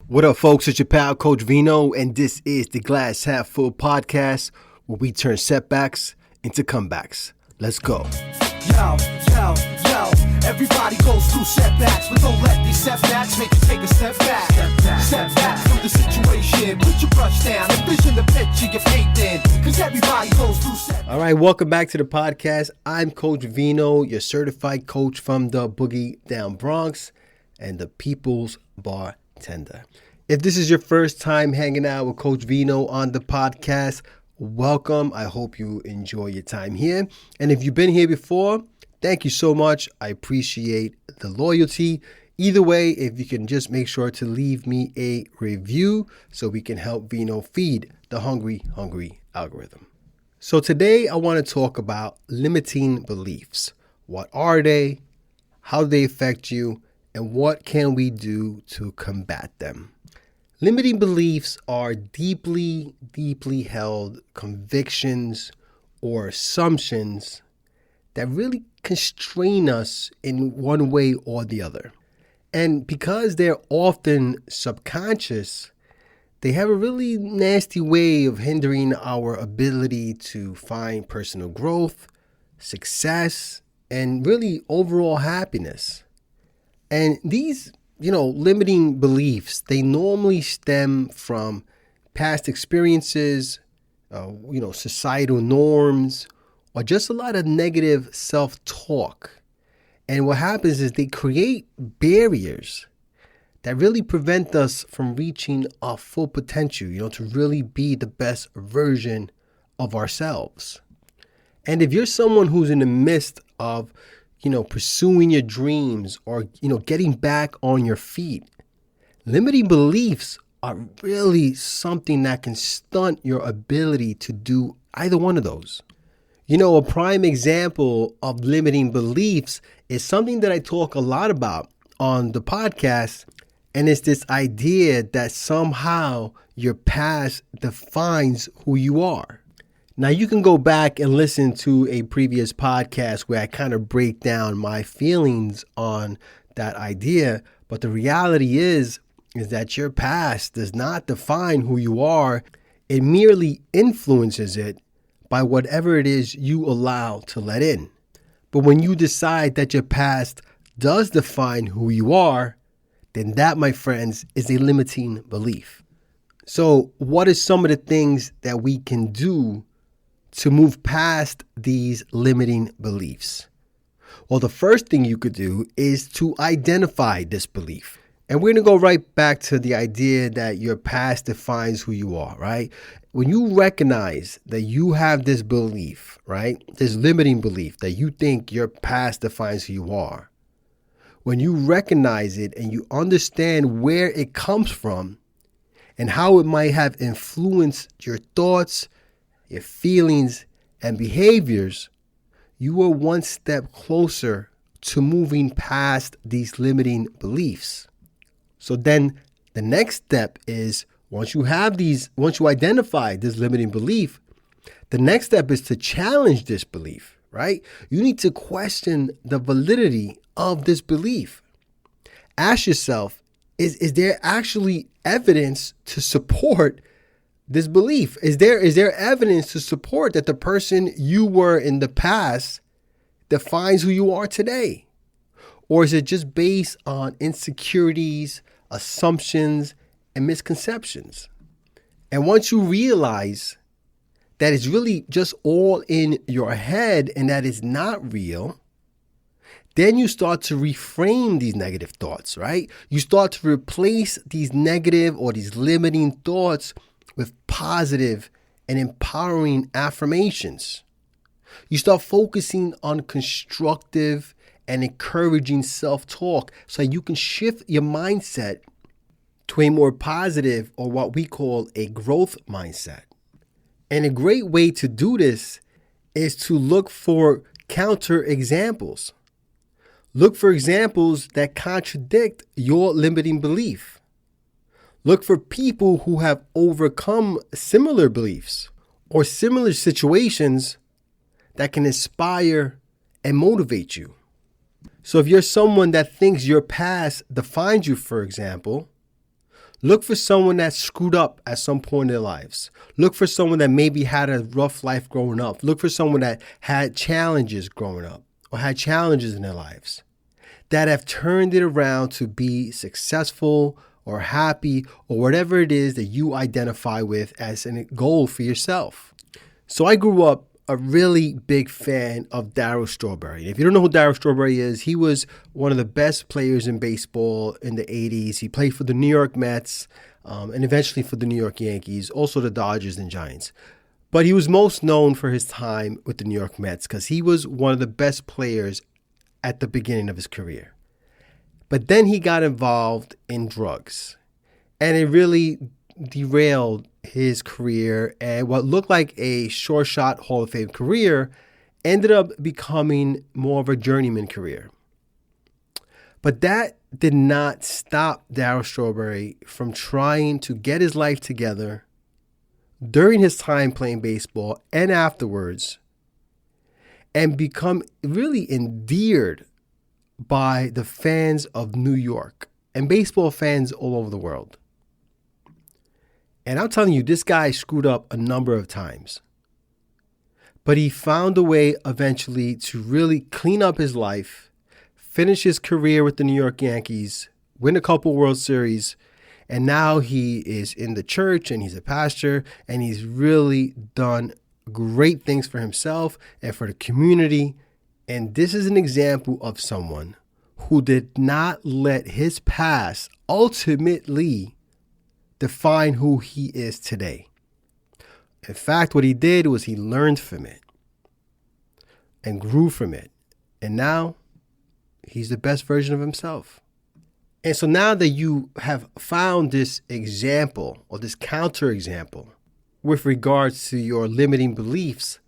What up, folks? It's your pal, Coach Vino, and this is the Glass Half Full podcast where we turn setbacks into comebacks. Let's go. Yo, everybody goes through setbacks, but don't let these setbacks make you take a step back. Step back from the situation, put your brush down, envision the picture you're painting, because everybody goes through setbacks. All right, welcome back to the podcast. I'm Coach Vino, your certified coach from the Boogie Down Bronx and the People's Bartender. If this is your first time hanging out with Coach Vino on the podcast, welcome. I hope you enjoy your time here. And if you've been here before, thank you so much. I appreciate the loyalty. Either way, if you can just make sure to leave me a review so we can help Vino feed the hungry algorithm. So today I want to talk about limiting beliefs. What are they? How do they affect you? And what can we do to combat them? Limiting beliefs are deeply held convictions or assumptions that really constrain us in one way or the other. And because they're often subconscious, they have a really nasty way of hindering our ability to find personal growth, success, and really overall happiness. And these, limiting beliefs, they normally stem from past experiences, societal norms, or just a lot of negative self-talk. And what happens is they create barriers that really prevent us from reaching our full potential, to really be the best version of ourselves. And if you're someone who's in the midst of pursuing your dreams or, getting back on your feet, limiting beliefs are really something that can stunt your ability to do either one of those. A prime example of limiting beliefs is something that I talk a lot about on the podcast, and it's this idea that somehow your past defines who you are. Now, you can go back and listen to a previous podcast where I kind of break down my feelings on that idea. But the reality is that your past does not define who you are. It merely influences it by whatever it is you allow to let in. But when you decide that your past does define who you are, then that, my friends, is a limiting belief. So what are some of the things that we can do to move past these limiting beliefs? Well, the first thing you could do is to identify this belief. And we're going to go right back to the idea that your past defines who you are, right? When you recognize that you have this belief, right? This limiting belief that you think your past defines who you are. When you recognize it and you understand where it comes from and how it might have influenced your thoughts, your feelings, and behaviors, you are one step closer to moving past these limiting beliefs. So then the next step is, once you identify this limiting belief, the next step is to challenge this belief, right? You need to question the validity of this belief. Ask yourself, is there actually evidence to support this belief? Is there evidence to support that the person you were in the past defines who you are today? Or is it just based on insecurities, assumptions, and misconceptions? And once you realize that it's really just all in your head and that it's not real, then you start to reframe these negative thoughts, right? You start to replace these negative or these limiting thoughts with positive and empowering affirmations. You start focusing on constructive and encouraging self-talk so you can shift your mindset to a more positive, or what we call a growth mindset. And a great way to do this is to look for counter examples. Look for examples that contradict your limiting belief. Look for people who have overcome similar beliefs or similar situations that can inspire and motivate you. So if you're someone that thinks your past defines you, for example, Look for someone that screwed up at some point in their lives. Look for someone that maybe had a rough life growing up. Look for someone that had challenges growing up or had challenges in their lives that have turned it around to be successful or happy or whatever it is that you identify with as a goal for yourself. So I grew up a really big fan of Darryl Strawberry. If you don't know who Darryl Strawberry is, he was one of the best players in baseball in the 80s. He played for the New York Mets and eventually for the New York Yankees, also the Dodgers and Giants. But he was most known for his time with the New York Mets because he was one of the best players at the beginning of his career. But then he got involved in drugs, and it really derailed his career, and what looked like a sure shot Hall of Fame career ended up becoming more of a journeyman career. But that did not stop Darryl Strawberry from trying to get his life together during his time playing baseball and afterwards, and become really endeared by the fans of New York and baseball fans all over the world. And I'm telling you, this guy screwed up a number of times. But he found a way eventually to really clean up his life, finish his career with the New York Yankees, win a couple World Series, and now he is in the church and he's a pastor, and he's really done great things for himself and for the community. And this is an example of someone who did not let his past ultimately define who he is today. In fact, what he did was he learned from it and grew from it. And now he's the best version of himself. And so now that you have found this example or this counterexample with regards to your limiting beliefs,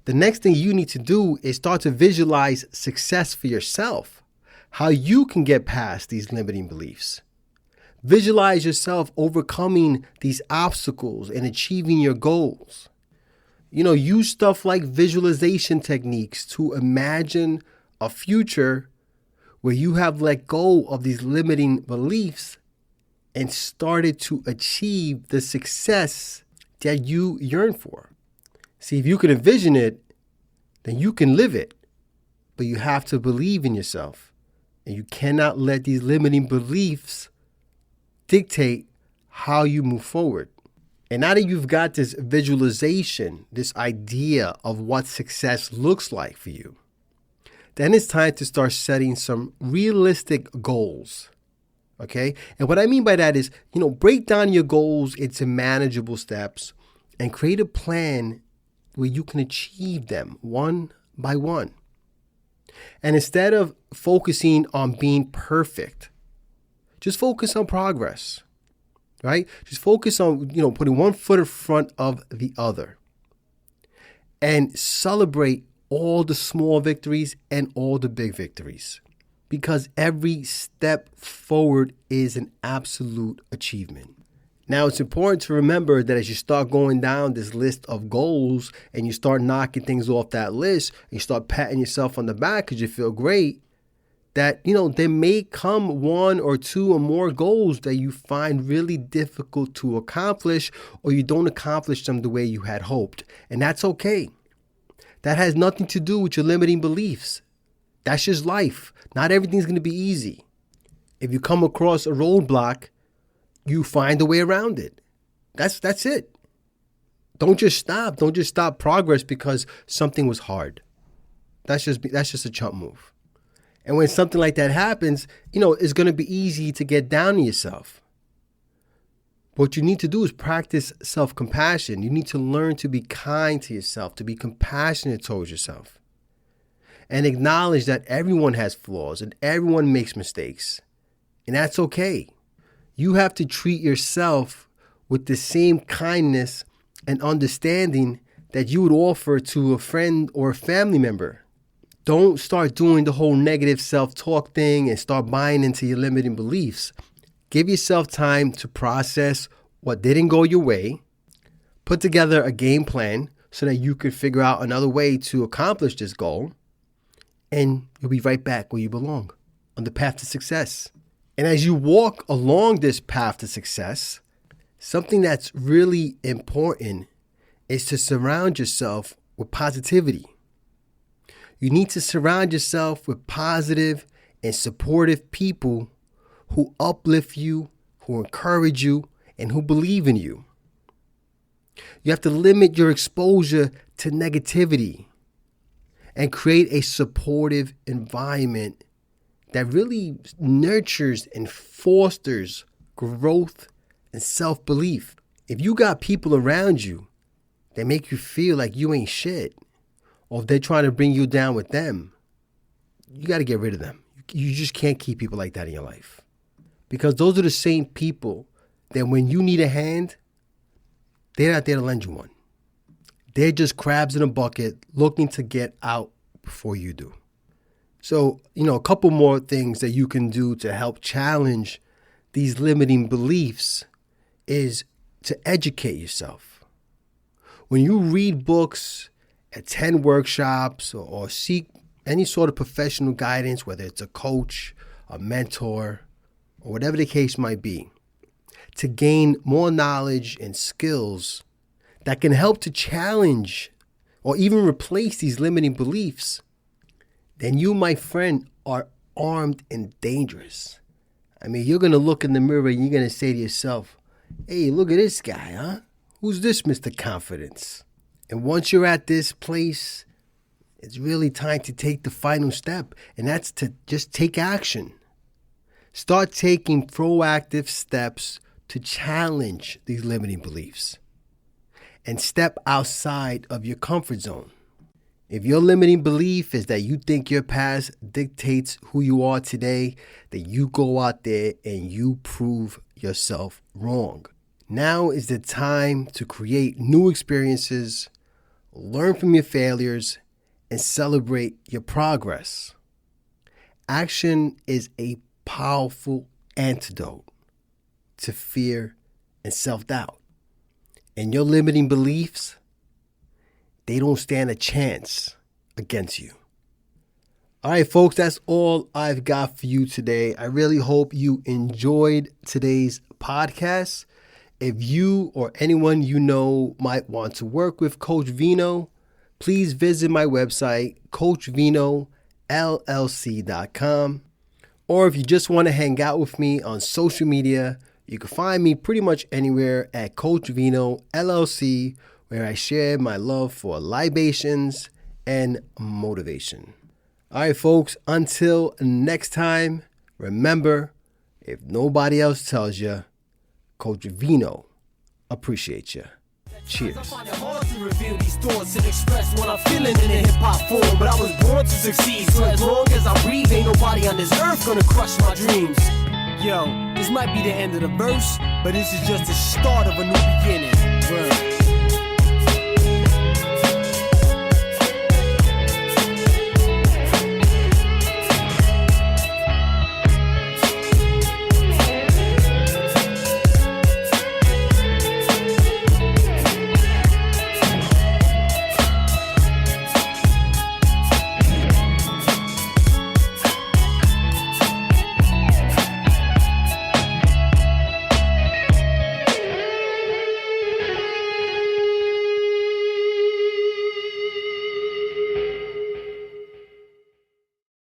the next thing you need to do is start to visualize success for yourself, how you can get past these limiting beliefs. Visualize yourself overcoming these obstacles and achieving your goals. Use stuff like visualization techniques to imagine a future where you have let go of these limiting beliefs and started to achieve the success that you yearn for. See, if you can envision it, then you can live it. But you have to believe in yourself. And you cannot let these limiting beliefs dictate how you move forward. And now that you've got this visualization, this idea of what success looks like for you, then it's time to start setting some realistic goals. Okay? And what I mean by that is, break down your goals into manageable steps and create a plan where you can achieve them one by one. And instead of focusing on being perfect, just focus on progress, right? Just focus on, putting one foot in front of the other and celebrate all the small victories and all the big victories, because every step forward is an absolute achievement. Now, it's important to remember that as you start going down this list of goals and you start knocking things off that list, and you start patting yourself on the back because you feel great, that, there may come one or two or more goals that you find really difficult to accomplish, or you don't accomplish them the way you had hoped. And that's okay. That has nothing to do with your limiting beliefs. That's just life. Not everything's going to be easy. If you come across a roadblock, you find a way around it. That's it. Don't just stop. Don't just stop progress because something was hard. That's just a chump move. And when something like that happens, it's going to be easy to get down on yourself. What you need to do is practice self-compassion. You need to learn to be kind to yourself, to be compassionate towards yourself, and acknowledge that everyone has flaws and everyone makes mistakes. And that's okay. You have to treat yourself with the same kindness and understanding that you would offer to a friend or a family member. Don't start doing the whole negative self-talk thing and start buying into your limiting beliefs. Give yourself time to process what didn't go your way. Put together a game plan so that you could figure out another way to accomplish this goal. And you'll be right back where you belong, on the path to success. And as you walk along this path to success, something that's really important is to surround yourself with positivity. You need to surround yourself with positive and supportive people who uplift you, who encourage you, and who believe in you. You have to limit your exposure to negativity and create a supportive environment that really nurtures and fosters growth and self-belief. If you got people around you that make you feel like you ain't shit, or if they're trying to bring you down with them, you got to get rid of them. You just can't keep people like that in your life. Because those are the same people that when you need a hand, they're not there to lend you one. They're just crabs in a bucket looking to get out before you do. So, a couple more things that you can do to help challenge these limiting beliefs is to educate yourself. When you read books, attend workshops, or seek any sort of professional guidance, whether it's a coach, a mentor, or whatever the case might be, to gain more knowledge and skills that can help to challenge or even replace these limiting beliefs, then you, my friend, are armed and dangerous. I mean, you're going to look in the mirror and you're going to say to yourself, hey, look at this guy, huh? Who's this Mr. Confidence? And once you're at this place, it's really time to take the final step, and that's to just take action. Start taking proactive steps to challenge these limiting beliefs and step outside of your comfort zone. If your limiting belief is that you think your past dictates who you are today, then you go out there and you prove yourself wrong. Now is the time to create new experiences, learn from your failures, and celebrate your progress. Action is a powerful antidote to fear and self-doubt. And your limiting beliefs, they don't stand a chance against you. All right, folks, that's all I've got for you today. I really hope you enjoyed today's podcast. If you or anyone you know might want to work with Coach Vino, please visit my website, coachvinollc.com. Or if you just want to hang out with me on social media, you can find me pretty much anywhere at Coach Vino LLC, where I share my love for libations and motivation. All right, folks, until next time, remember, if nobody else tells you, Coach Vino appreciates you. Cheers. I find it hard to reveal these thoughts and express what I'm feeling in a hip-hop form, but I was born to succeed, so as long as I breathe, ain't nobody on this earth gonna crush my dreams. Yo, this might be the end of the verse, but this is just the start of a new beginning. Word.